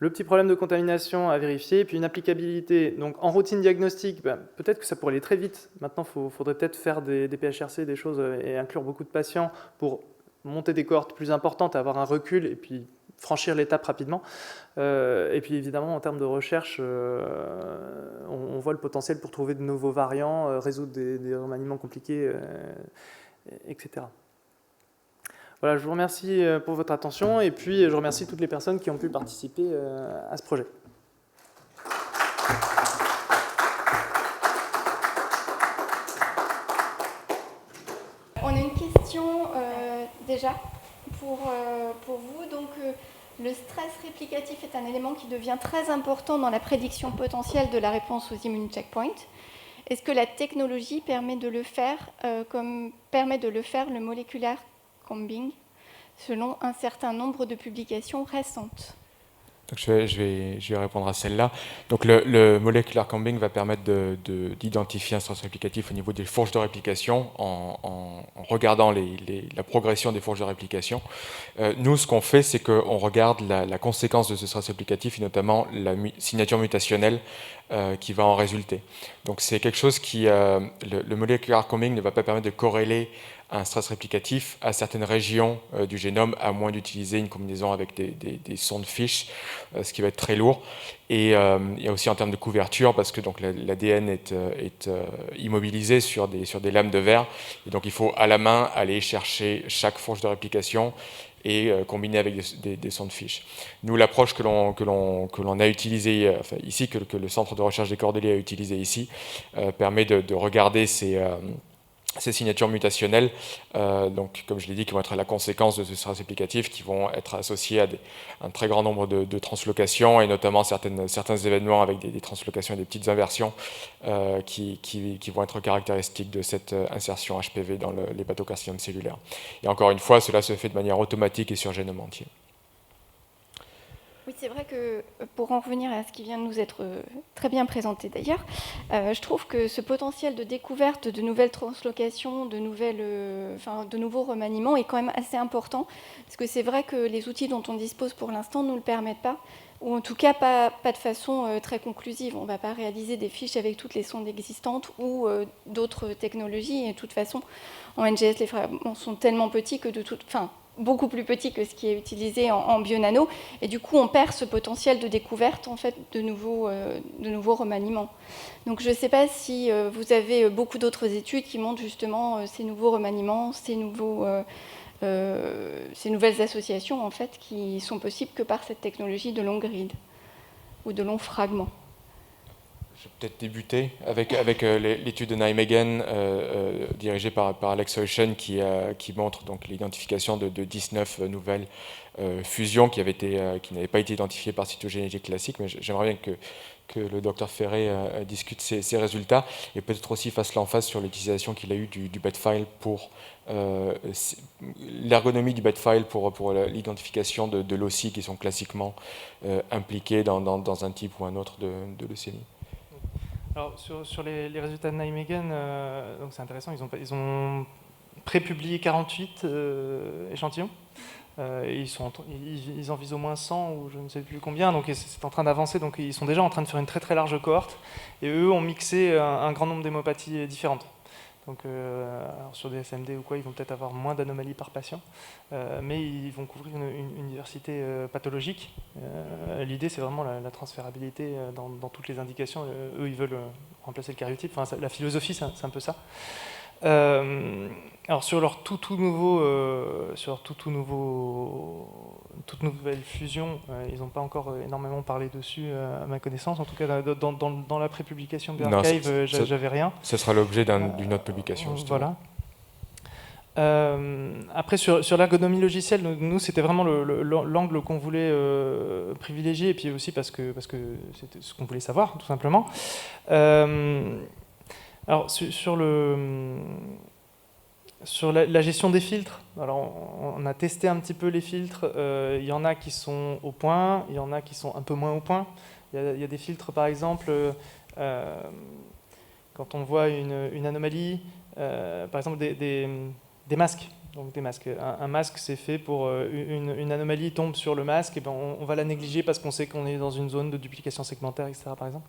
Le petit problème de contamination à vérifier, puis une applicabilité. Donc en routine diagnostique, ben, peut-être que ça pourrait aller très vite. Maintenant, il faudrait peut-être faire des PHRC, des choses, et inclure beaucoup de patients pour monter des cohortes plus importantes, avoir un recul, et puis franchir l'étape rapidement. Et puis évidemment, en termes de recherche, on voit le potentiel pour trouver de nouveaux variants, résoudre des remaniements compliqués, etc. Voilà, je vous remercie pour votre attention et puis je remercie toutes les personnes qui ont pu participer à ce projet. On a une question déjà pour vous. Donc, le stress réplicatif est un élément qui devient très important dans la prédiction potentielle de la réponse aux immune checkpoints. Est-ce que la technologie permet de le faire comme permet de le faire le moléculaire combing, selon un certain nombre de publications récentes? Donc je vais répondre à celle-là. Donc le molecular combing va permettre d'identifier un stress réplicatif au niveau des fourches de réplication en regardant la progression des fourches de réplication. Nous, ce qu'on fait, c'est qu'on regarde la conséquence de ce stress réplicatif et notamment la signature mutationnelle qui va en résulter. Donc c'est quelque chose qui... le molecular combing ne va pas permettre de corréler un stress réplicatif à certaines régions du génome, à moins d'utiliser une combinaison avec des sondes fiches, ce qui va être très lourd. Et il y a aussi en termes de couverture, parce que l'ADN est immobilisé sur des lames de verre, et donc il faut à la main aller chercher chaque fourche de réplication et combiner avec des sondes fiches. Nous, l'approche que l'on a utilisée ici, que le Centre de recherche des Cordeliers a utilisé ici, permet de regarder ces signatures mutationnelles, donc, comme je l'ai dit, qui vont être la conséquence de ce stress réplicatif, qui vont être associés à un très grand nombre de translocations, et notamment certains événements avec des translocations et des petites inversions qui vont être caractéristiques de cette insertion HPV dans l'hépatocarcinome cellulaire. Et encore une fois, cela se fait de manière automatique et sur génome entier. Oui, c'est vrai que pour en revenir à ce qui vient de nous être très bien présenté d'ailleurs, je trouve que ce potentiel de découverte de nouvelles translocations, de nouveaux remaniements est quand même assez important, parce que c'est vrai que les outils dont on dispose pour l'instant ne nous le permettent pas, ou en tout cas pas de façon très conclusive. On ne va pas réaliser des fiches avec toutes les sondes existantes ou d'autres technologies, et de toute façon, en NGS, les fragments sont tellement petits que beaucoup plus petit que ce qui est utilisé en bionano, et du coup on perd ce potentiel de découverte en fait de nouveaux remaniements. Donc je ne sais pas si vous avez beaucoup d'autres études qui montrent justement ces nouveaux remaniements, ces nouvelles associations en fait qui sont possibles que par cette technologie de long grid ou de longs fragments. Je vais peut-être débuter avec l'étude de Nijmegen dirigée par Alex Heuschen qui montre donc l'identification de 19 nouvelles fusions qui n'avaient pas été identifiées par cytogénétique classique, mais j'aimerais bien que le docteur Ferré discute ces résultats et peut-être aussi fasse l'emphase sur l'utilisation qu'il a eue du bedfile pour l'ergonomie du bedfile pour l'identification de loci qui sont classiquement impliqués dans un type ou un autre de leucémie. Alors, sur les résultats de Nijmegen, donc c'est intéressant, ils ont pré-publié 48 échantillons. Ils en visent au moins 100 ou je ne sais plus combien, donc c'est en train d'avancer, donc ils sont déjà en train de faire une très très large cohorte, et eux ont mixé un grand nombre d'hémopathies différentes. Donc alors sur des SMD ou quoi, ils vont peut-être avoir moins d'anomalies par patient, mais ils vont couvrir une diversité pathologique. L'idée, c'est vraiment la transférabilité dans toutes les indications. Eux, ils veulent remplacer le karyotype. Enfin, la philosophie, c'est un peu ça. Alors sur leur toute nouvelle fusion, ils n'ont pas encore énormément parlé dessus à ma connaissance. En tout cas, dans la prépublication de Archive, j'avais rien. Ce sera l'objet d'une autre publication. Voilà. Après, sur l'ergonomie logicielle, nous, c'était vraiment l'angle qu'on voulait privilégier, et puis aussi parce que c'était ce qu'on voulait savoir, tout simplement. Alors, sur la gestion des filtres, alors on a testé un petit peu les filtres. Il y en a qui sont au point, il y en a qui sont un peu moins au point. Il y a des filtres, par exemple, quand on voit une anomalie, par exemple des masques. Donc des masques. Un masque, c'est fait pour une anomalie tombe sur le masque, et ben on va la négliger parce qu'on sait qu'on est dans une zone de duplication segmentaire, etc. Par exemple.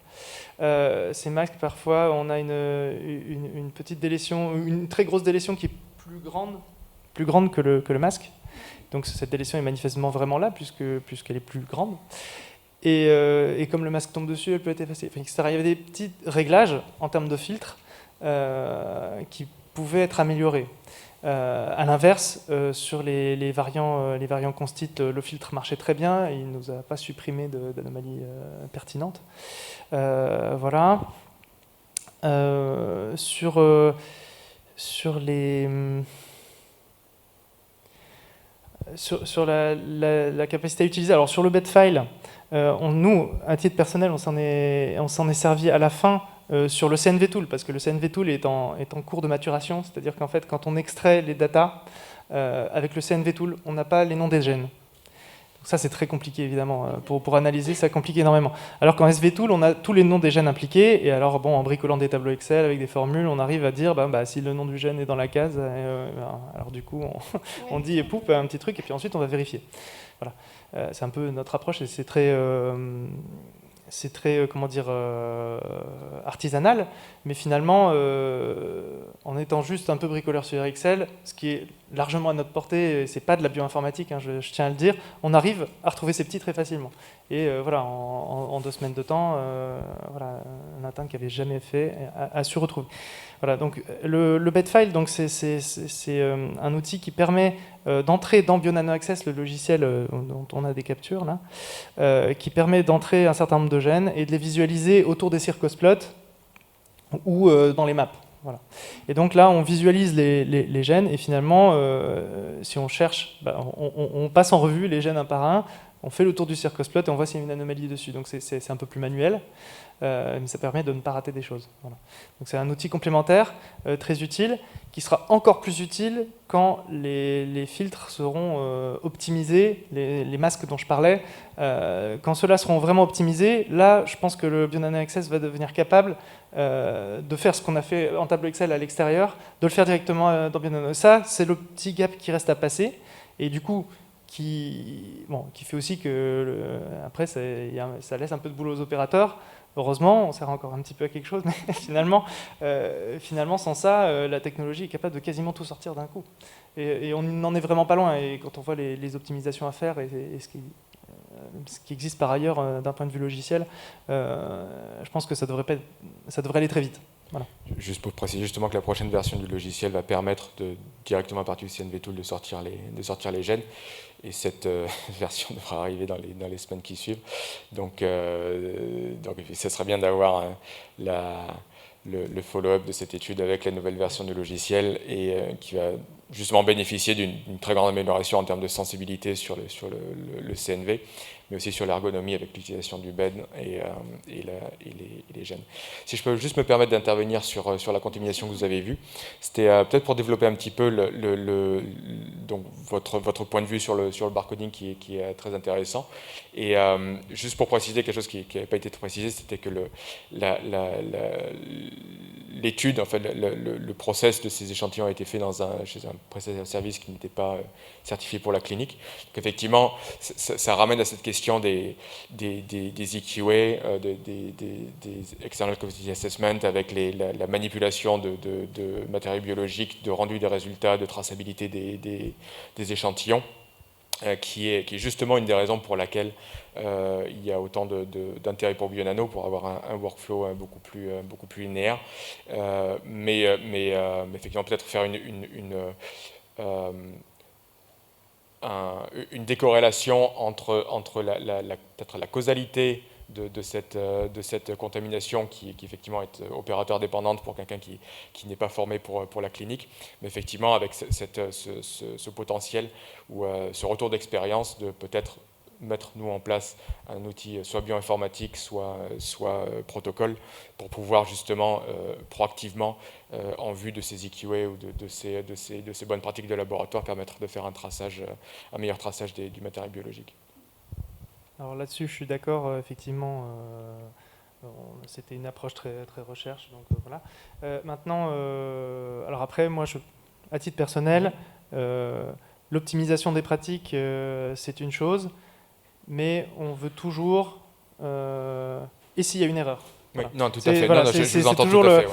Ces masques, parfois, on a une petite délétion, une très grosse délétion qui est plus grande que le masque. Donc cette délétion est manifestement vraiment là, puisqu'elle est plus grande. Et comme le masque tombe dessus, elle peut être effacée, etc. Il y avait des petits réglages en termes de filtres qui pouvaient être améliorés. À l'inverse, sur les variants constit, le filtre marchait très bien, il ne nous a pas supprimé d'anomalies pertinentes. Voilà. Sur la capacité à utiliser, alors sur le bed file, nous, à titre personnel, on s'en est servi à la fin sur le CNV Tool, parce que le CNV Tool est en cours de maturation, c'est-à-dire qu'en fait, quand on extrait les datas avec le CNV Tool, on n'a pas les noms des gènes. Donc ça, c'est très compliqué, évidemment. Pour analyser, ça complique énormément. Alors qu'en SV Tool, on a tous les noms des gènes impliqués, et alors, bon, en bricolant des tableaux Excel avec des formules, on arrive à dire, si le nom du gène est dans la case, alors du coup, on dit, poup, un petit truc, et puis ensuite, on va vérifier. Voilà. C'est un peu notre approche, et c'est très artisanal, mais finalement, en étant juste un peu bricoleur sur Excel, ce qui est largement à notre portée, c'est pas de la bioinformatique, hein, je tiens à le dire, on arrive à retrouver ces petits très facilement. Et voilà, en 2 semaines de temps, voilà, Nathan qui avait jamais fait a su retrouver. Voilà, donc le bedfile, donc c'est un outil qui permet d'entrer dans BioNano Access, le logiciel dont on a des captures là, qui permet d'entrer un certain nombre de gènes et de les visualiser autour des circosplots ou dans les maps. Voilà. Et donc là, on visualise les gènes, et finalement, si on cherche, on passe en revue les gènes un par un, on fait le tour du circosplot et on voit s'il y a une anomalie dessus. Donc c'est un peu plus manuel, mais ça permet de ne pas rater des choses. Voilà. Donc c'est un outil complémentaire, très utile, qui sera encore plus utile quand les filtres seront optimisés, les masques dont je parlais. Quand ceux-là seront vraiment optimisés, là, je pense que le BioNano Access va devenir capable de faire ce qu'on a fait en tableau Excel à l'extérieur, de le faire directement dans BioNano. Ça, c'est le petit gap qui reste à passer, et du coup, qui fait aussi que après ça laisse un peu de boulot aux opérateurs. Heureusement, on sert encore un petit peu à quelque chose, mais finalement sans ça, la technologie est capable de quasiment tout sortir d'un coup. Et on n'en est vraiment pas loin. Et quand on voit les optimisations à faire et ce qui existe par ailleurs d'un point de vue logiciel, je pense que ça devrait aller très vite. Voilà. Juste pour préciser justement que la prochaine version du logiciel va permettre directement à partir du CNV Tool de sortir les gènes, et cette version devra arriver dans les semaines qui suivent. Donc ce sera bien d'avoir le follow-up de cette étude avec la nouvelle version du logiciel, et qui va justement bénéficier d'une très grande amélioration en termes de sensibilité sur le CNV, mais aussi sur l'ergonomie avec l'utilisation du bed et les gènes. Si je peux juste me permettre d'intervenir sur la contamination que vous avez vue, c'était peut-être pour développer un petit peu donc votre point de vue sur le barcoding qui est très intéressant. Et juste pour préciser quelque chose qui n'avait pas été précisé, c'était que l'étude, en fait, le process de ces échantillons a été fait chez un prestataire de service qui n'était pas certifié pour la clinique. Donc effectivement, ça ramène à cette question des EQA, des External Quality Assessment, avec la manipulation de matériaux biologiques, de rendu des résultats, de traçabilité des échantillons, qui est justement une des raisons pour laquelle il y a autant d'intérêt pour Bionano, pour avoir un workflow beaucoup plus linéaire. Mais effectivement, peut-être faire une décorrélation entre peut-être la causalité de cette contamination qui effectivement est opérateur dépendante pour quelqu'un qui n'est pas formé pour la clinique, mais effectivement avec ce potentiel ou ce retour d'expérience de peut-être mettre nous en place un outil soit bioinformatique, soit protocole, pour pouvoir justement proactivement, en vue de ces EQA ou de ces bonnes pratiques de laboratoire, permettre de faire un meilleur traçage du matériel biologique. Alors là-dessus, je suis d'accord, effectivement, c'était une approche très, très recherche, donc voilà. Maintenant, alors après, moi, à titre personnel, l'optimisation des pratiques, c'est une chose, mais on veut toujours, et s'il y a une erreur. Oui, Voilà. non, tout à fait. Voilà, non, je vous entends tout à fait.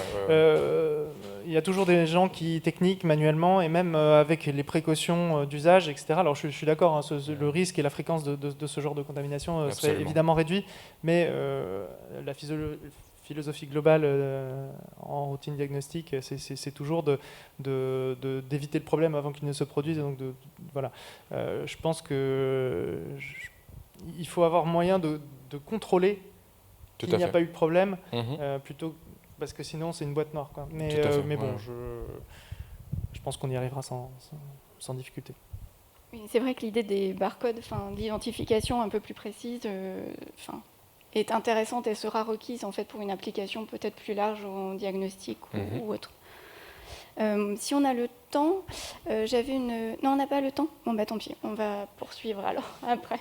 Il y a toujours des gens qui techniquent manuellement et même avec les précautions d'usage, etc. Alors je suis d'accord, hein, le risque et la fréquence de ce genre de contamination serait évidemment réduit, mais la philosophie globale en routine diagnostique, c'est toujours d'éviter le problème avant qu'il ne se produise. Donc voilà. Je pense que il faut avoir moyen de contrôler qu'il n'y a pas eu de problème, plutôt parce que sinon c'est une boîte noire, quoi. Mais bon, je pense qu'on y arrivera sans difficulté. Oui, c'est vrai que l'idée des barcodes, d'identification un peu plus précise, est intéressante et sera requise en fait pour une application peut-être plus large en diagnostic ou autre. Si on a le temps, j'avais une... Non, on n'a pas le temps ? Bon, tant pis, on va poursuivre alors, après.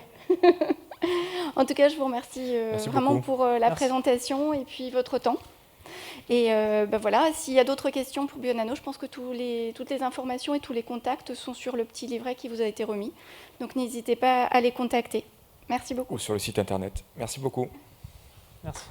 En tout cas, je vous remercie vraiment pour la présentation et puis votre temps. Et voilà, s'il y a d'autres questions pour Bionano, je pense que toutes les informations et tous les contacts sont sur le petit livret qui vous a été remis. Donc n'hésitez pas à les contacter. Merci beaucoup. Ou sur le site internet. Merci beaucoup. Merci.